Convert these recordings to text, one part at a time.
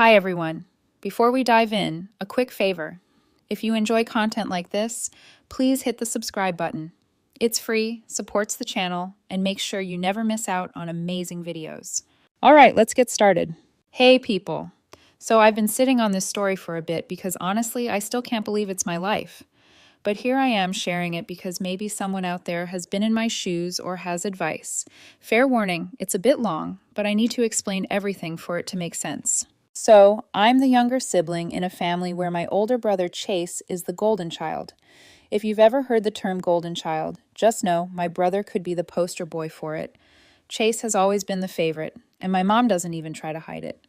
Hi everyone. Before we dive in, a quick favor. If you enjoy content like this, please hit the subscribe button. It's free, supports the channel, and makes sure you never miss out on amazing videos. All right, let's get started. Hey people. So I've been sitting on this story for a bit because honestly, I still can't believe it's my life. But here I am sharing it because maybe someone out there has been in my shoes or has advice. Fair warning, it's a bit long, but I need to explain everything for it to make sense. So, I'm the younger sibling in a family where my older brother Chase is the golden child. If you've ever heard the term golden child, just know my brother could be the poster boy for it. Chase has always been the favorite, and my mom doesn't even try to hide it.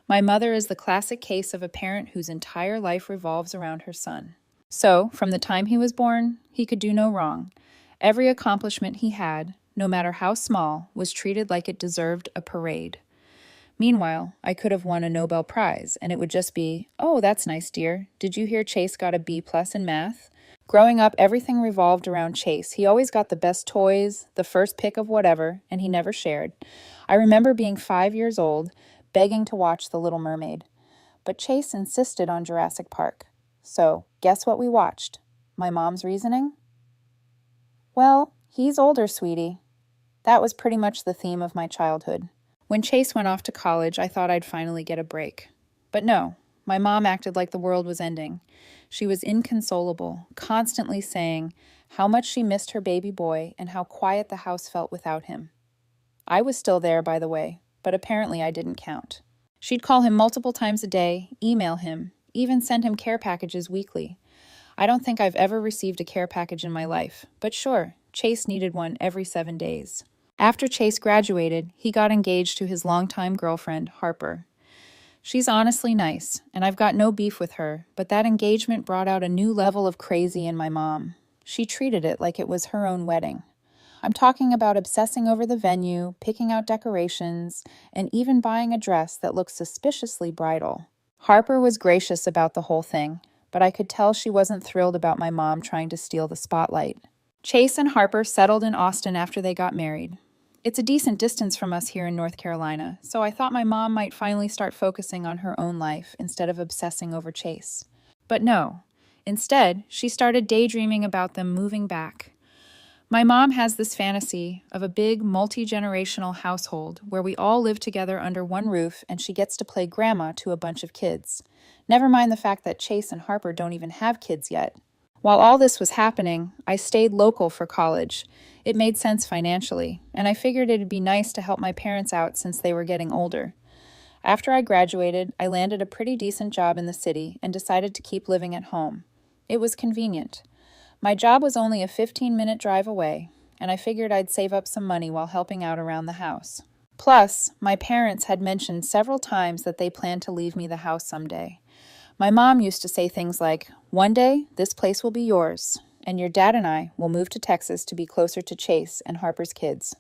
My mother is the classic case of a parent whose entire life revolves around her son. So, from the time he was born, he could do no wrong. Every accomplishment he had, no matter how small, was treated like it deserved a parade. Meanwhile, I could have won a Nobel Prize, and it would just be, "Oh, that's nice, dear. Did you hear Chase got a B+ in math?" Growing up, everything revolved around Chase. He always got the best toys, the first pick of whatever, and he never shared. I remember being 5 years old, begging to watch The Little Mermaid. But Chase insisted on Jurassic Park. So, guess what we watched? My mom's reasoning? Well, he's older, sweetie. That was pretty much the theme of my childhood. When Chase went off to college, I thought I'd finally get a break. But no, my mom acted like the world was ending. She was inconsolable, constantly saying how much she missed her baby boy and how quiet the house felt without him. I was still there, by the way, but apparently I didn't count. She'd call him multiple times a day, email him, even send him care packages weekly. I don't think I've ever received a care package in my life, but sure, Chase needed one every 7 days. After Chase graduated, he got engaged to his longtime girlfriend, Harper. She's honestly nice, and I've got no beef with her, but that engagement brought out a new level of crazy in my mom. She treated it like it was her own wedding. I'm talking about obsessing over the venue, picking out decorations, and even buying a dress that looked suspiciously bridal. Harper was gracious about the whole thing, but I could tell she wasn't thrilled about my mom trying to steal the spotlight. Chase and Harper settled in Austin after they got married. It's a decent distance from us here in North Carolina, so I thought my mom might finally start focusing on her own life instead of obsessing over Chase. But no. Instead, she started daydreaming about them moving back. My mom has this fantasy of a big, multi-generational household where we all live together under one roof and she gets to play grandma to a bunch of kids. Never mind the fact that Chase and Harper don't even have kids yet. While all this was happening, I stayed local for college. It made sense financially, and I figured it'd be nice to help my parents out since they were getting older. After I graduated, I landed a pretty decent job in the city and decided to keep living at home. It was convenient. My job was only a 15-minute drive away, and I figured I'd save up some money while helping out around the house. Plus, my parents had mentioned several times that they planned to leave me the house someday. My mom used to say things like, "One day, this place will be yours, and your dad and I will move to Texas to be closer to Chase and Harper's kids."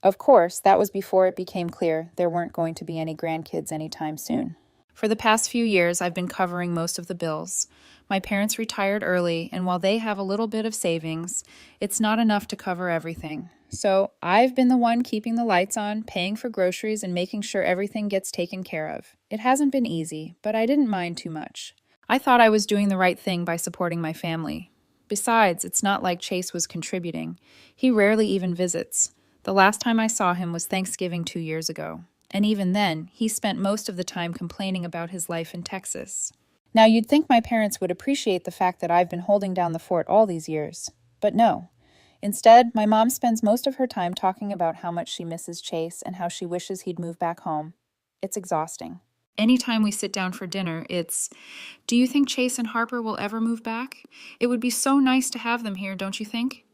Of course, that was before it became clear there weren't going to be any grandkids anytime soon. For the past few years, I've been covering most of the bills. My parents retired early, and while they have a little bit of savings, it's not enough to cover everything. So I've been the one keeping the lights on, paying for groceries, and making sure everything gets taken care of. It hasn't been easy, but I didn't mind too much. I thought I was doing the right thing by supporting my family. Besides, it's not like Chase was contributing. He rarely even visits. The last time I saw him was Thanksgiving 2 years ago. And even then, he spent most of the time complaining about his life in Texas. Now, you'd think my parents would appreciate the fact that I've been holding down the fort all these years. But no. Instead, my mom spends most of her time talking about how much she misses Chase and how she wishes he'd move back home. It's exhausting. Anytime we sit down for dinner, it's, "Do you think Chase and Harper will ever move back? It would be so nice to have them here, don't you think?"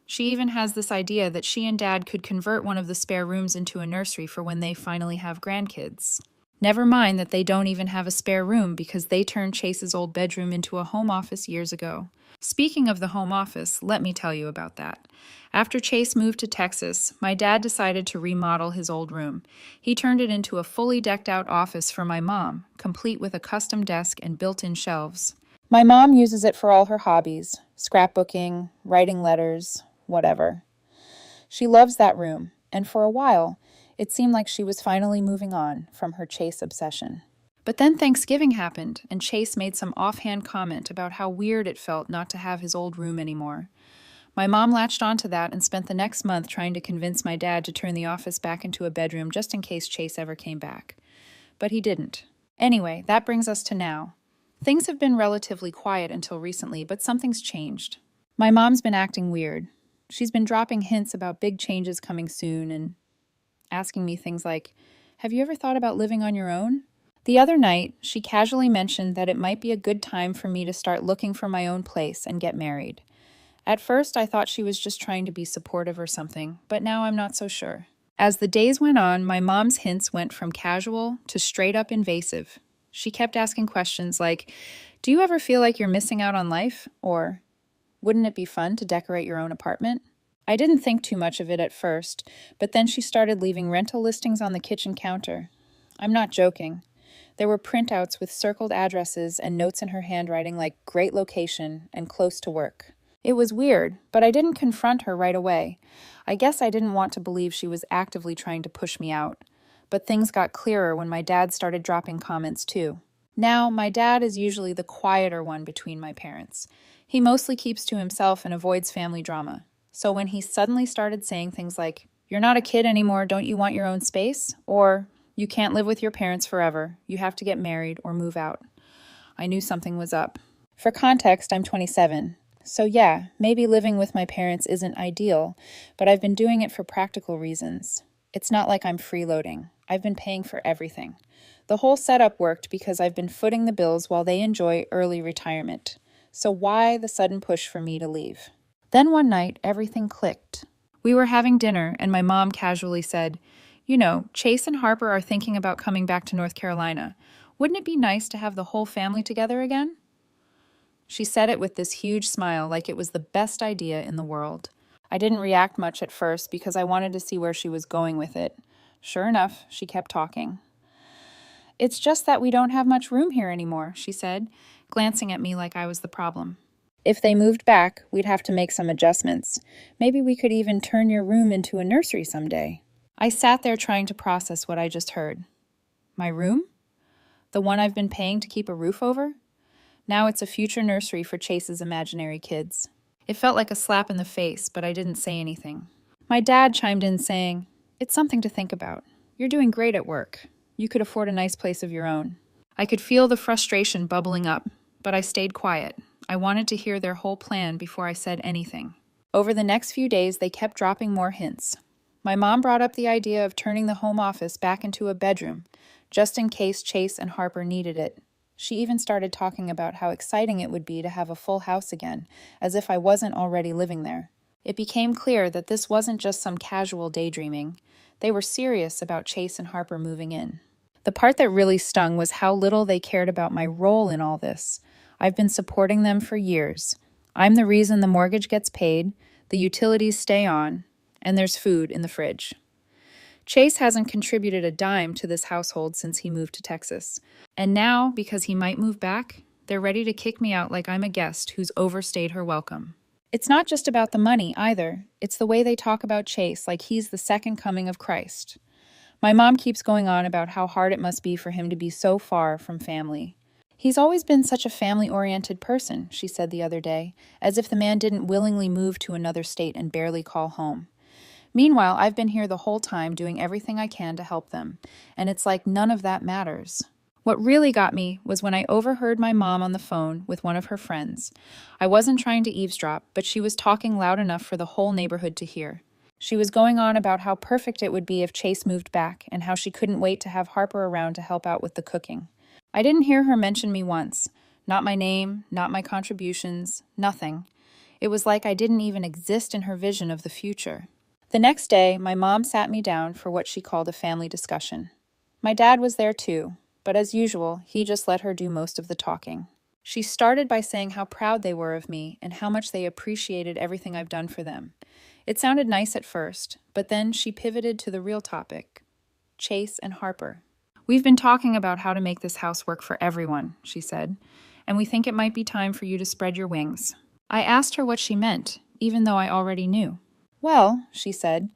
She even has this idea that she and Dad could convert one of the spare rooms into a nursery for when they finally have grandkids. Never mind that they don't even have a spare room because they turned Chase's old bedroom into a home office years ago. Speaking of the home office, let me tell you about that. After Chase moved to Texas, my dad decided to remodel his old room. He turned it into a fully decked out office for my mom, complete with a custom desk and built-in shelves. My mom uses it for all her hobbies, scrapbooking, writing letters, whatever. She loves that room, and for a while, it seemed like she was finally moving on from her Chase obsession. But then Thanksgiving happened, and Chase made some offhand comment about how weird it felt not to have his old room anymore. My mom latched onto that and spent the next month trying to convince my dad to turn the office back into a bedroom just in case Chase ever came back. But he didn't. Anyway, that brings us to now. Things have been relatively quiet until recently, but something's changed. My mom's been acting weird. She's been dropping hints about big changes coming soon and asking me things like, "Have you ever thought about living on your own?" The other night, she casually mentioned that it might be a good time for me to start looking for my own place and get married. At first, I thought she was just trying to be supportive or something, but now I'm not so sure. As the days went on, my mom's hints went from casual to straight up invasive. She kept asking questions like, "Do you ever feel like you're missing out on life?" Or, "Wouldn't it be fun to decorate your own apartment?" I didn't think too much of it at first, but then she started leaving rental listings on the kitchen counter. I'm not joking. There were printouts with circled addresses and notes in her handwriting like "great location" and "close to work." It was weird, but I didn't confront her right away. I guess I didn't want to believe she was actively trying to push me out. But things got clearer when my dad started dropping comments too. Now, my dad is usually the quieter one between my parents. He mostly keeps to himself and avoids family drama. So when he suddenly started saying things like, "You're not a kid anymore, don't you want your own space?" Or, "You can't live with your parents forever, you have to get married or move out," I knew something was up. For context, I'm 27. So yeah, maybe living with my parents isn't ideal, but I've been doing it for practical reasons. It's not like I'm freeloading. I've been paying for everything. The whole setup worked because I've been footing the bills while they enjoy early retirement. So why the sudden push for me to leave? Then one night, everything clicked. We were having dinner, and my mom casually said, "You know, Chase and Harper are thinking about coming back to North Carolina. Wouldn't it be nice to have the whole family together again?" She said it with this huge smile like it was the best idea in the world. I didn't react much at first because I wanted to see where she was going with it. Sure enough, she kept talking. "It's just that we don't have much room here anymore," she said, glancing at me like I was the problem. "If they moved back, we'd have to make some adjustments. Maybe we could even turn your room into a nursery someday." I sat there trying to process what I just heard. My room? The one I've been paying to keep a roof over? Now it's a future nursery for Chase's imaginary kids. It felt like a slap in the face, but I didn't say anything. My dad chimed in saying, "It's something to think about. You're doing great at work. You could afford a nice place of your own." I could feel the frustration bubbling up, but I stayed quiet. I wanted to hear their whole plan before I said anything. Over the next few days, they kept dropping more hints. My mom brought up the idea of turning the home office back into a bedroom, just in case Chase and Harper needed it. She even started talking about how exciting it would be to have a full house again, as if I wasn't already living there. It became clear that this wasn't just some casual daydreaming. They were serious about Chase and Harper moving in. The part that really stung was how little they cared about my role in all this. I've been supporting them for years. I'm the reason the mortgage gets paid, the utilities stay on, and there's food in the fridge. Chase hasn't contributed a dime to this household since he moved to Texas. And now, because he might move back, they're ready to kick me out like I'm a guest who's overstayed her welcome. It's not just about the money, either. It's the way they talk about Chase like he's the second coming of Christ. My mom keeps going on about how hard it must be for him to be so far from family. "He's always been such a family-oriented person," she said the other day, as if the man didn't willingly move to another state and barely call home. Meanwhile, I've been here the whole time doing everything I can to help them, and it's like none of that matters. What really got me was when I overheard my mom on the phone with one of her friends. I wasn't trying to eavesdrop, but she was talking loud enough for the whole neighborhood to hear. She was going on about how perfect it would be if Chase moved back, and how she couldn't wait to have Harper around to help out with the cooking. I didn't hear her mention me once. Not my name, not my contributions, nothing. It was like I didn't even exist in her vision of the future. The next day, my mom sat me down for what she called a family discussion. My dad was there too, but as usual, he just let her do most of the talking. She started by saying how proud they were of me and how much they appreciated everything I've done for them. It sounded nice at first, but then she pivoted to the real topic: Chase and Harper. "We've been talking about how to make this house work for everyone," she said, "and we think it might be time for you to spread your wings." I asked her what she meant, even though I already knew. "Well," she said,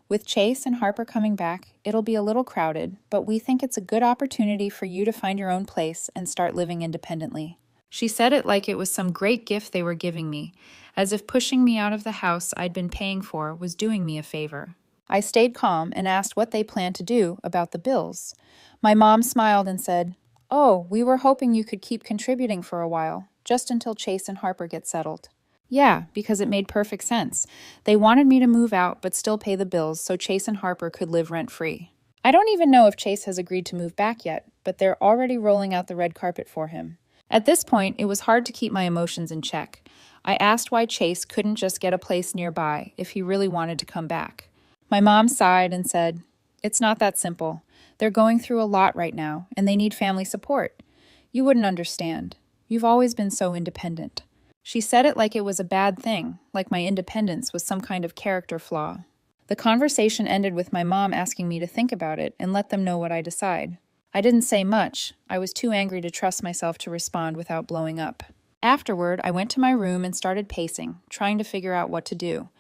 With Chase and Harper coming back, it'll be a little crowded, but we think it's a good opportunity for you to find your own place and start living independently. She said it like it was some great gift they were giving me, as if pushing me out of the house I'd been paying for was doing me a favor. I stayed calm and asked what they planned to do about the bills. My mom smiled and said, "Oh, we were hoping you could keep contributing for a while, just until Chase and Harper get settled." Yeah, because it made perfect sense. They wanted me to move out but still pay the bills so Chase and Harper could live rent-free. I don't even know if Chase has agreed to move back yet, but they're already rolling out the red carpet for him. At this point, it was hard to keep my emotions in check. I asked why Chase couldn't just get a place nearby if he really wanted to come back. My mom sighed and said, "It's not that simple. They're going through a lot right now, and they need family support. You wouldn't understand. You've always been so independent." She said it like it was a bad thing, like my independence was some kind of character flaw. The conversation ended with my mom asking me to think about it and let them know what I decide. I didn't say much. I was too angry to trust myself to respond without blowing up. Afterward, I went to my room and started pacing, trying to figure out what to do.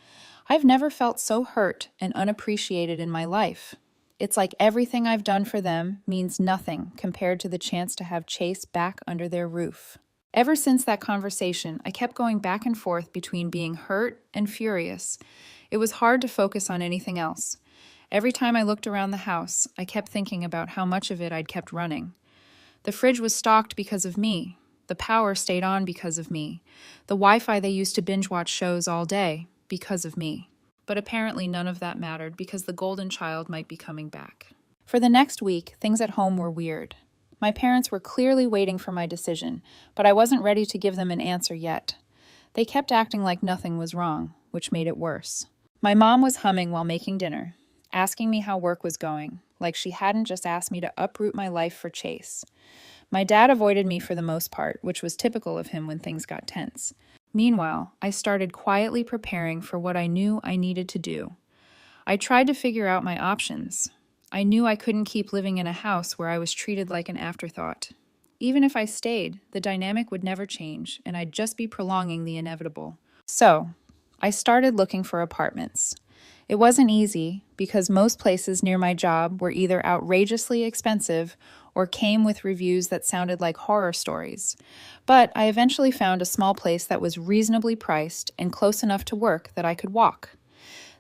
I've never felt so hurt and unappreciated in my life. It's like everything I've done for them means nothing compared to the chance to have Chase back under their roof. Ever since that conversation, I kept going back and forth between being hurt and furious. It was hard to focus on anything else. Every time I looked around the house, I kept thinking about how much of it I'd kept running. The fridge was stocked because of me. The power stayed on because of me. The Wi-Fi they used to binge-watch shows all day because of me. But apparently none of that mattered because the golden child might be coming back. For the next week, things at home were weird. My parents were clearly waiting for my decision, but I wasn't ready to give them an answer yet. They kept acting like nothing was wrong, which made it worse. My mom was humming while making dinner, asking me how work was going, like she hadn't just asked me to uproot my life for Chase. My dad avoided me for the most part, which was typical of him when things got tense. Meanwhile, I started quietly preparing for what I knew I needed to do. I tried to figure out my options. I knew I couldn't keep living in a house where I was treated like an afterthought. Even if I stayed, the dynamic would never change, and I'd just be prolonging the inevitable. So, I started looking for apartments. It wasn't easy, because most places near my job were either outrageously expensive or came with reviews that sounded like horror stories. But I eventually found a small place that was reasonably priced and close enough to work that I could walk.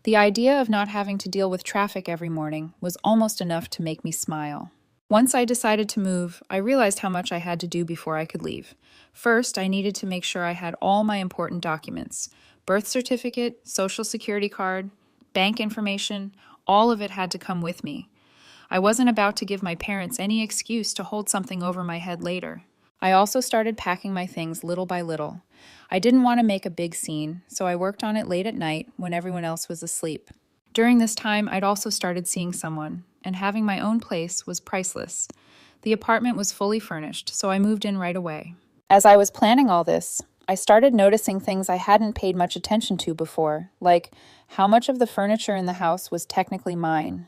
The idea of not having to deal with traffic every morning was almost enough to make me smile. Once I decided to move, I realized how much I had to do before I could leave. First, I needed to make sure I had all my important documents: birth certificate, social security card, bank information. All of it had to come with me. I wasn't about to give my parents any excuse to hold something over my head later. I also started packing my things little by little. I didn't want to make a big scene, so I worked on it late at night when everyone else was asleep. During this time, I'd also started seeing someone, and having my own place was priceless. The apartment was fully furnished, so I moved in right away. As I was planning all this, I started noticing things I hadn't paid much attention to before, like how much of the furniture in the house was technically mine.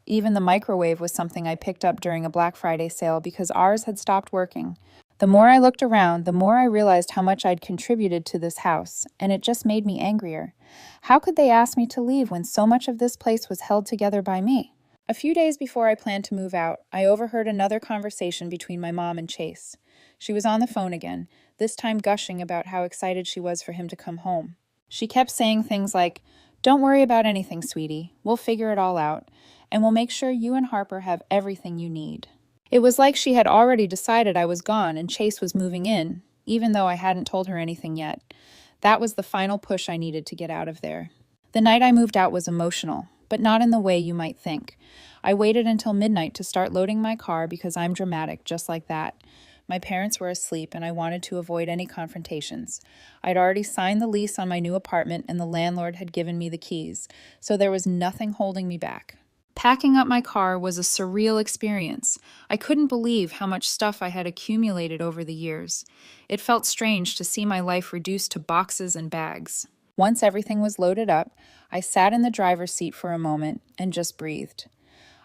Even the microwave was something I picked up during a Black Friday sale because ours had stopped working. The more I looked around, the more I realized how much I'd contributed to this house, and it just made me angrier. How could they ask me to leave when so much of this place was held together by me? A few days before I planned to move out, I overheard another conversation between my mom and Chase. She was on the phone again, this time gushing about how excited she was for him to come home. She kept saying things like, "Don't worry about anything, sweetie. We'll figure it all out, and we'll make sure you and Harper have everything you need." It was like she had already decided I was gone and Chase was moving in, even though I hadn't told her anything yet. That was the final push I needed to get out of there. The night I moved out was emotional, but not in the way you might think. I waited until midnight to start loading my car because I'm dramatic just like that. My parents were asleep and I wanted to avoid any confrontations. I'd already signed the lease on my new apartment and the landlord had given me the keys, so there was nothing holding me back. Packing up my car was a surreal experience. I couldn't believe how much stuff I had accumulated over the years. It felt strange to see my life reduced to boxes and bags. Once everything was loaded up, I sat in the driver's seat for a moment and just breathed.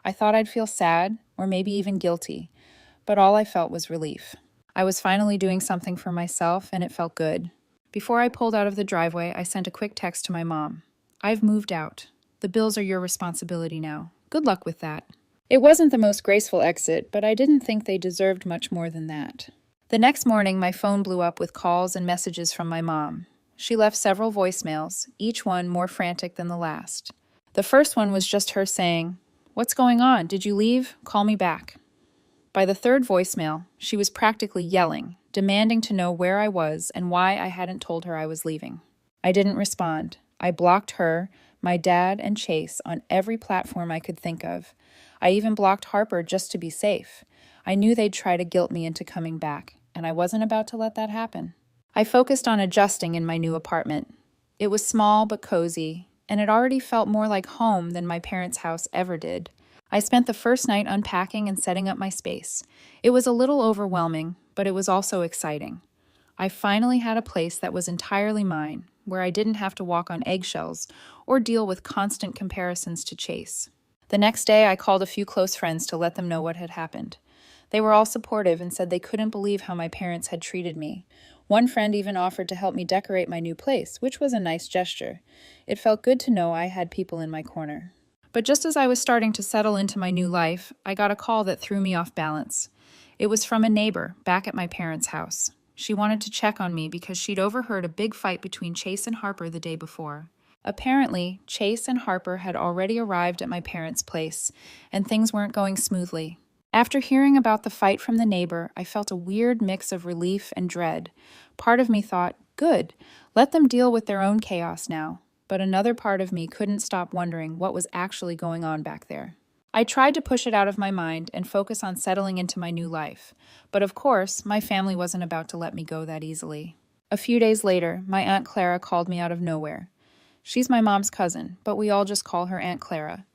I thought I'd feel sad, or maybe even guilty, but all I felt was relief. I was finally doing something for myself, and it felt good. Before I pulled out of the driveway, I sent a quick text to my mom. "I've moved out. The bills are your responsibility now. Good luck with that." It wasn't the most graceful exit, but I didn't think they deserved much more than that. The next morning, my phone blew up with calls and messages from my mom. She left several voicemails, each one more frantic than the last. The first one was just her saying, "What's going on? Did you leave? Call me back." By the third voicemail, she was practically yelling, demanding to know where I was and why I hadn't told her I was leaving. I didn't respond. I blocked her, my dad, and Chase on every platform I could think of. I even blocked Harper just to be safe. I knew they'd try to guilt me into coming back, and I wasn't about to let that happen. I focused on adjusting in my new apartment. It was small but cozy, and it already felt more like home than my parents' house ever did. I spent the first night unpacking and setting up my space. It was a little overwhelming, but it was also exciting. I finally had a place that was entirely mine, where I didn't have to walk on eggshells or deal with constant comparisons to Chase. The next day, I called a few close friends to let them know what had happened. They were all supportive and said they couldn't believe how my parents had treated me. One friend even offered to help me decorate my new place, which was a nice gesture. It felt good to know I had people in my corner. But just as I was starting to settle into my new life, I got a call that threw me off balance. It was from a neighbor back at my parents' house. She wanted to check on me because she'd overheard a big fight between Chase and Harper the day before. Apparently, Chase and Harper had already arrived at my parents' place, and things weren't going smoothly. After hearing about the fight from the neighbor, I felt a weird mix of relief and dread. Part of me thought, good, let them deal with their own chaos now. But another part of me couldn't stop wondering what was actually going on back there. I tried to push it out of my mind and focus on settling into my new life. But of course, my family wasn't about to let me go that easily. A few days later, my Aunt Clara called me out of nowhere. She's my mom's cousin, but we all just call her Aunt Clara.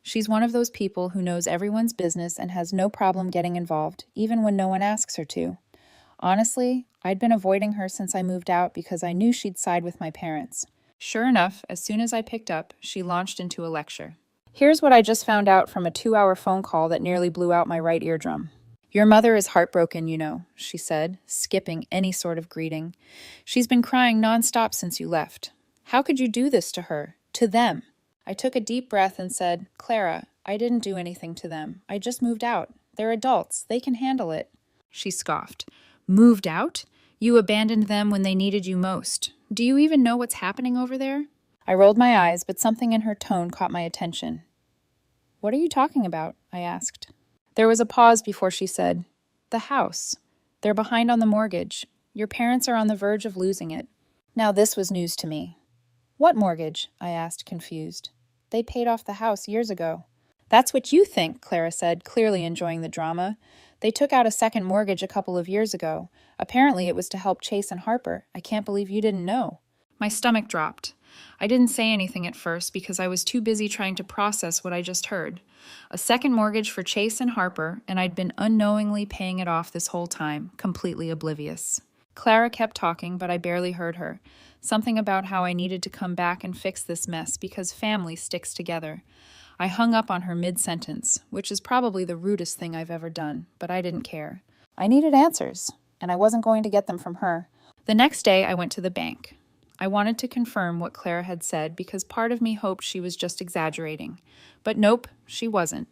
She's one of those people who knows everyone's business and has no problem getting involved, even when no one asks her to. Honestly, I'd been avoiding her since I moved out because I knew she'd side with my parents. Sure enough, as soon as I picked up, she launched into a lecture. "Here's what I just found out from a 2-hour phone call that nearly blew out my right eardrum. Your mother is heartbroken, you know," she said, skipping any sort of greeting. "She's been crying nonstop since you left. How could you do this to her? To them?" I took a deep breath and said, "Clara, I didn't do anything to them. I just moved out. They're adults. They can handle it." She scoffed. "Moved out? You abandoned them when they needed you most. Do you even know what's happening over there?" I rolled my eyes, but something in her tone caught my attention. "What are you talking about?" I asked. There was a pause before she said, "The house. They're behind on the mortgage. Your parents are on the verge of losing it." Now this was news to me. "What mortgage?" I asked, confused. "They paid off the house years ago." "That's what you think," Clara said, clearly enjoying the drama. "They took out a second mortgage a couple of years ago. Apparently it was to help Chase and Harper. I can't believe you didn't know." My stomach dropped. I didn't say anything at first because I was too busy trying to process what I just heard. A second mortgage for Chase and Harper, and I'd been unknowingly paying it off this whole time, completely oblivious. Clara kept talking, but I barely heard her. Something about how I needed to come back and fix this mess because family sticks together. I hung up on her mid-sentence, which is probably the rudest thing I've ever done, but I didn't care. I needed answers, and I wasn't going to get them from her. The next day, I went to the bank. I wanted to confirm what Clara had said because part of me hoped she was just exaggerating. But nope, she wasn't.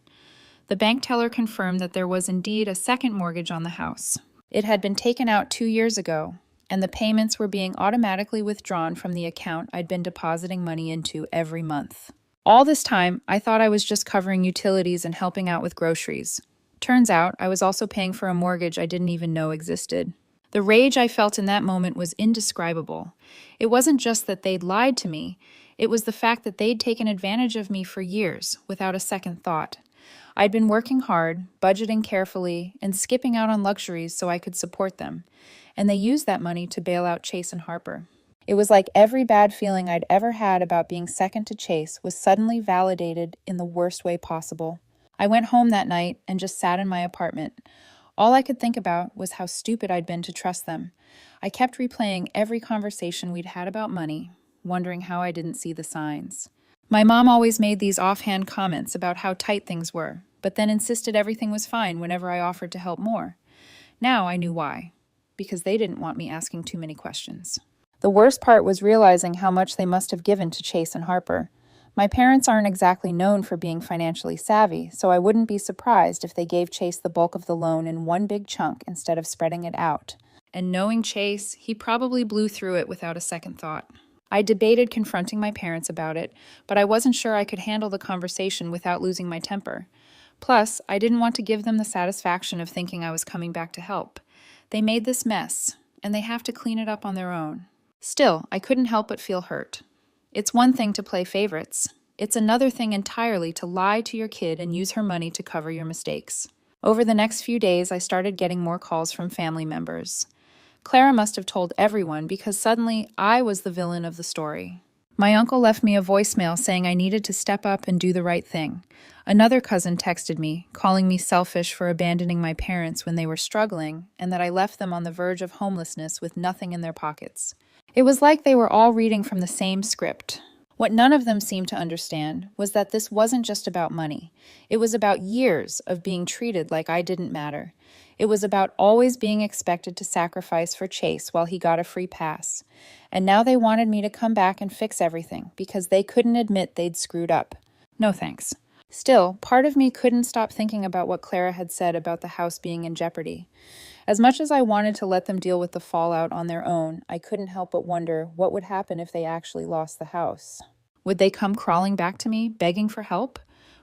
The bank teller confirmed that there was indeed a second mortgage on the house. It had been taken out 2 years ago, and the payments were being automatically withdrawn from the account I'd been depositing money into every month. All this time, I thought I was just covering utilities and helping out with groceries. Turns out, I was also paying for a mortgage I didn't even know existed. The rage I felt in that moment was indescribable. It wasn't just that they'd lied to me, it was the fact that they'd taken advantage of me for years, without a second thought. I'd been working hard, budgeting carefully, and skipping out on luxuries so I could support them, and they used that money to bail out Chase and Harper. It was like every bad feeling I'd ever had about being second to Chase was suddenly validated in the worst way possible. I went home that night and just sat in my apartment. All I could think about was how stupid I'd been to trust them. I kept replaying every conversation we'd had about money, wondering how I didn't see the signs. My mom always made these offhand comments about how tight things were, but then insisted everything was fine whenever I offered to help more. Now I knew why. Because they didn't want me asking too many questions. The worst part was realizing how much they must have given to Chase and Harper. My parents aren't exactly known for being financially savvy, so I wouldn't be surprised if they gave Chase the bulk of the loan in one big chunk instead of spreading it out. And knowing Chase, he probably blew through it without a second thought. I debated confronting my parents about it, but I wasn't sure I could handle the conversation without losing my temper. Plus, I didn't want to give them the satisfaction of thinking I was coming back to help. They made this mess, and they have to clean it up on their own. Still, I couldn't help but feel hurt. It's one thing to play favorites. It's another thing entirely to lie to your kid and use her money to cover your mistakes. Over the next few days, I started getting more calls from family members. Clara must have told everyone because suddenly I was the villain of the story. My uncle left me a voicemail saying I needed to step up and do the right thing. Another cousin texted me, calling me selfish for abandoning my parents when they were struggling and that I left them on the verge of homelessness with nothing in their pockets. It was like they were all reading from the same script. What none of them seemed to understand was that this wasn't just about money. It was about years of being treated like I didn't matter. It was about always being expected to sacrifice for Chase while he got a free pass. And now they wanted me to come back and fix everything because they couldn't admit they'd screwed up. No thanks. Still, part of me couldn't stop thinking about what Clara had said about the house being in jeopardy. As much as I wanted to let them deal with the fallout on their own, I couldn't help but wonder what would happen if they actually lost the house. Would they come crawling back to me, begging for help?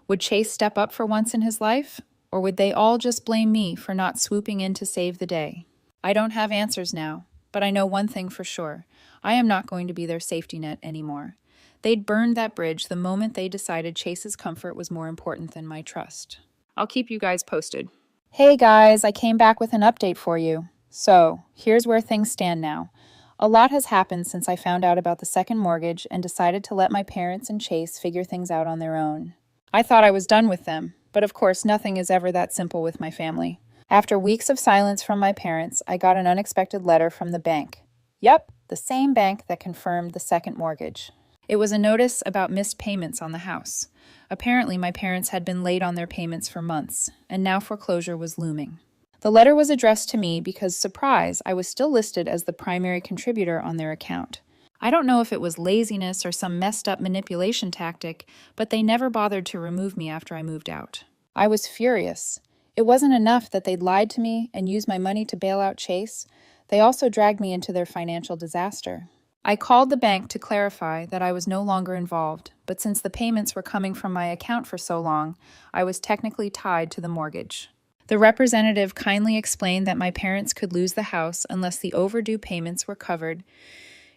Would Chase step up for once in his life? Or would they all just blame me for not swooping in to save the day? I don't have answers now, but I know one thing for sure. I am not going to be their safety net anymore. They'd burned that bridge the moment they decided Chase's comfort was more important than my trust. I'll keep you guys posted. Hey guys, I came back with an update for you. So, here's where things stand now. A lot has happened since I found out about the second mortgage and decided to let my parents and Chase figure things out on their own. I thought I was done with them, but of course nothing is ever that simple with my family. After weeks of silence from my parents, I got an unexpected letter from the bank. Yep, the same bank that confirmed the second mortgage. It was a notice about missed payments on the house. Apparently, my parents had been late on their payments for months, and now foreclosure was looming. The letter was addressed to me because, surprise, I was still listed as the primary contributor on their account. I don't know if it was laziness or some messed up manipulation tactic, but they never bothered to remove me after I moved out. I was furious. It wasn't enough that they'd lied to me and used my money to bail out Chase. They also dragged me into their financial disaster. I called the bank to clarify that I was no longer involved, but since the payments were coming from my account for so long, I was technically tied to the mortgage. The representative kindly explained that my parents could lose the house unless the overdue payments were covered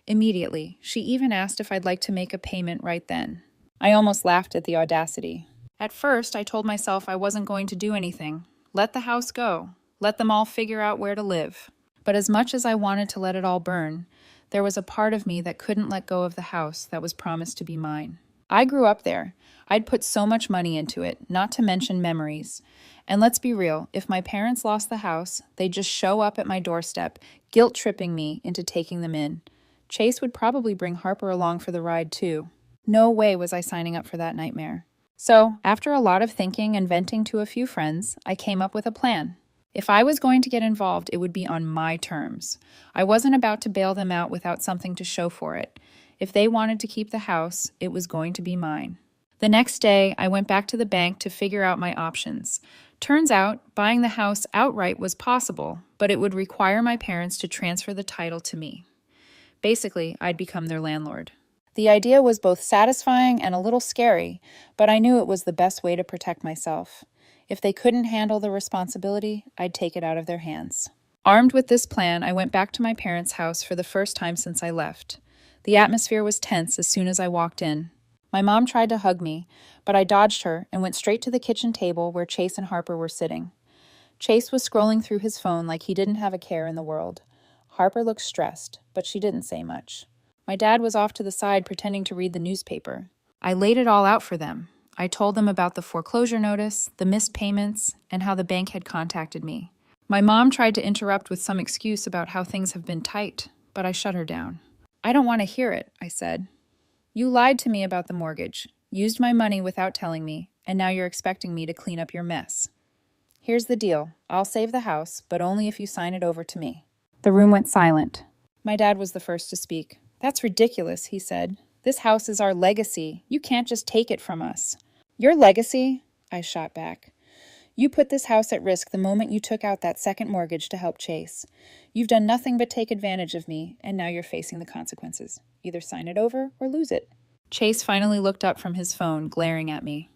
immediately. She even asked if I'd like to make a payment right then. I almost laughed at the audacity. At first, I told myself I wasn't going to do anything. Let the house go. Let them all figure out where to live. But as much as I wanted to let it all burn, there was a part of me that couldn't let go of the house that was promised to be mine. I grew up there. I'd put so much money into it, not to mention memories. And let's be real, if my parents lost the house, they'd just show up at my doorstep, guilt-tripping me into taking them in. Chase would probably bring Harper along for the ride too. No way was I signing up for that nightmare. So, after a lot of thinking and venting to a few friends, I came up with a plan. If I was going to get involved, it would be on my terms. I wasn't about to bail them out without something to show for it. If they wanted to keep the house, it was going to be mine. The next day, I went back to the bank to figure out my options. Turns out, buying the house outright was possible, but it would require my parents to transfer the title to me. Basically, I'd become their landlord. The idea was both satisfying and a little scary, but I knew it was the best way to protect myself. If they couldn't handle the responsibility, I'd take it out of their hands. Armed with this plan, I went back to my parents' house for the first time since I left. The atmosphere was tense as soon as I walked in. My mom tried to hug me, but I dodged her and went straight to the kitchen table where Chase and Harper were sitting. Chase was scrolling through his phone like he didn't have a care in the world. Harper looked stressed, but she didn't say much. My dad was off to the side pretending to read the newspaper. I laid it all out for them. I told them about the foreclosure notice, the missed payments, and how the bank had contacted me. My mom tried to interrupt with some excuse about how things have been tight, but I shut her down. I don't want to hear it, I said. You lied to me about the mortgage, used my money without telling me, and now you're expecting me to clean up your mess. Here's the deal. I'll save the house, but only if you sign it over to me. The room went silent. My dad was the first to speak. That's ridiculous, he said. This house is our legacy. You can't just take it from us. Your legacy? I shot back. You put this house at risk the moment you took out that second mortgage to help Chase. You've done nothing but take advantage of me, and now you're facing the consequences. Either sign it over or lose it. Chase finally looked up from his phone, glaring at me.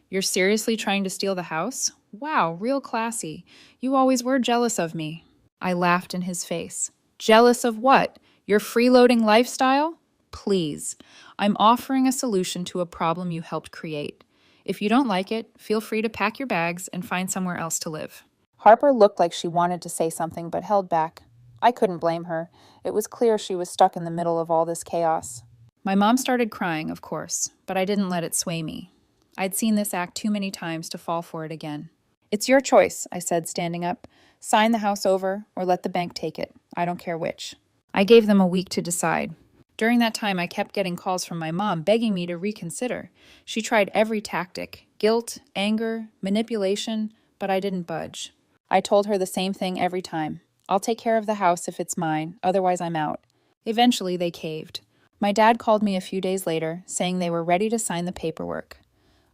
You're seriously trying to steal the house? Wow, real classy. You always were jealous of me. I laughed in his face. Jealous of what? Your freeloading lifestyle? Please. I'm offering a solution to a problem you helped create. If you don't like it, feel free to pack your bags and find somewhere else to live. Harper looked like she wanted to say something but held back. I couldn't blame her. It was clear she was stuck in the middle of all this chaos. My mom started crying, of course, but I didn't let it sway me. I'd seen this act too many times to fall for it again. It's your choice, I said, standing up. Sign the house over or let the bank take it. I don't care which. I gave them a week to decide. During that time, I kept getting calls from my mom begging me to reconsider. She tried every tactic, guilt, anger, manipulation, but I didn't budge. I told her the same thing every time. I'll take care of the house if it's mine, otherwise I'm out. Eventually, they caved. My dad called me a few days later, saying they were ready to sign the paperwork.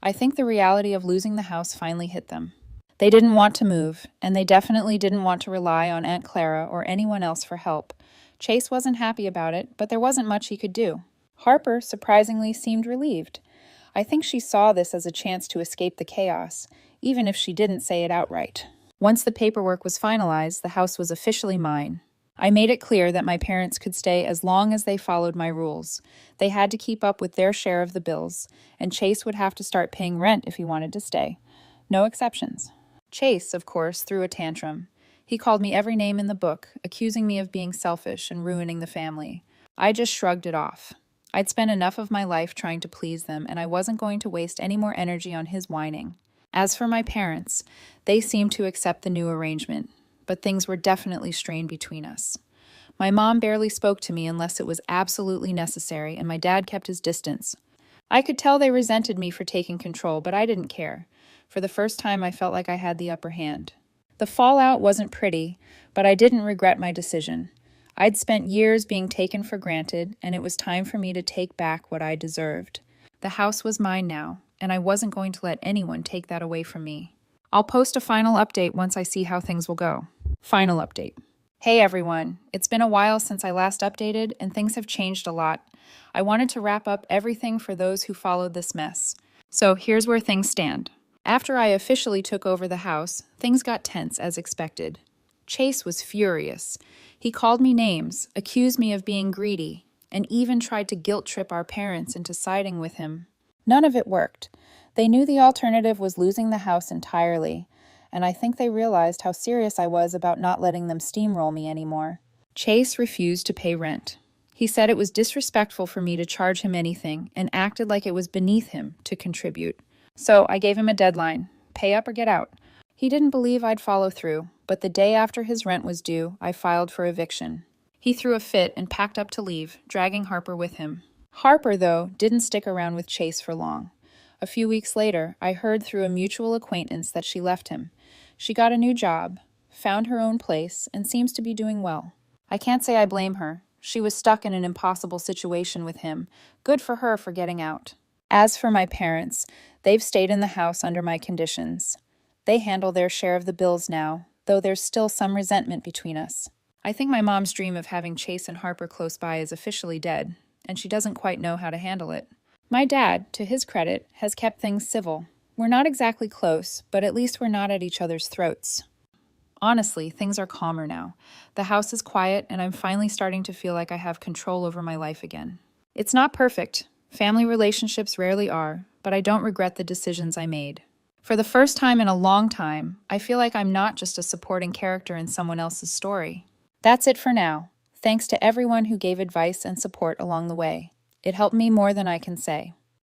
I think the reality of losing the house finally hit them. They didn't want to move, and they definitely didn't want to rely on Aunt Clara or anyone else for help. Chase wasn't happy about it, but there wasn't much he could do. Harper, surprisingly, seemed relieved. I think she saw this as a chance to escape the chaos, even if she didn't say it outright. Once the paperwork was finalized, the house was officially mine. I made it clear that my parents could stay as long as they followed my rules. They had to keep up with their share of the bills, and Chase would have to start paying rent if he wanted to stay. No exceptions. Chase, of course, threw a tantrum. He called me every name in the book, accusing me of being selfish and ruining the family. I just shrugged it off. I'd spent enough of my life trying to please them, and I wasn't going to waste any more energy on his whining. As for my parents, they seemed to accept the new arrangement, but things were definitely strained between us. My mom barely spoke to me unless it was absolutely necessary, and my dad kept his distance. I could tell they resented me for taking control, but I didn't care. For the first time, I felt like I had the upper hand. The fallout wasn't pretty, but I didn't regret my decision. I'd spent years being taken for granted, and it was time for me to take back what I deserved. The house was mine now, and I wasn't going to let anyone take that away from me. I'll post a final update once I see how things will go. Final update. Hey everyone, it's been a while since I last updated, and things have changed a lot. I wanted to wrap up everything for those who followed this mess. So here's where things stand. After I officially took over the house, things got tense as expected. Chase was furious. He called me names, accused me of being greedy, and even tried to guilt trip our parents into siding with him. None of it worked. They knew the alternative was losing the house entirely, and I think they realized how serious I was about not letting them steamroll me anymore. Chase refused to pay rent. He said it was disrespectful for me to charge him anything and acted like it was beneath him to contribute. So I gave him a deadline, pay up or get out. He didn't believe I'd follow through, but the day after his rent was due, I filed for eviction. He threw a fit and packed up to leave, dragging Harper with him. Harper, though, didn't stick around with Chase for long. A few weeks later, I heard through a mutual acquaintance that she left him. She got a new job, found her own place, and seems to be doing well. I can't say I blame her. She was stuck in an impossible situation with him. Good for her for getting out. As for my parents, they've stayed in the house under my conditions. They handle their share of the bills now, though there's still some resentment between us. I think my mom's dream of having Chase and Harper close by is officially dead, and she doesn't quite know how to handle it. My dad, to his credit, has kept things civil. We're not exactly close, but at least we're not at each other's throats. Honestly, things are calmer now. The house is quiet, and I'm finally starting to feel like I have control over my life again. It's not perfect. Family relationships rarely are, but I don't regret the decisions I made. For the first time in a long time, I feel like I'm not just a supporting character in someone else's story. That's it for now. Thanks to everyone who gave advice and support along the way. It helped me more than I can say.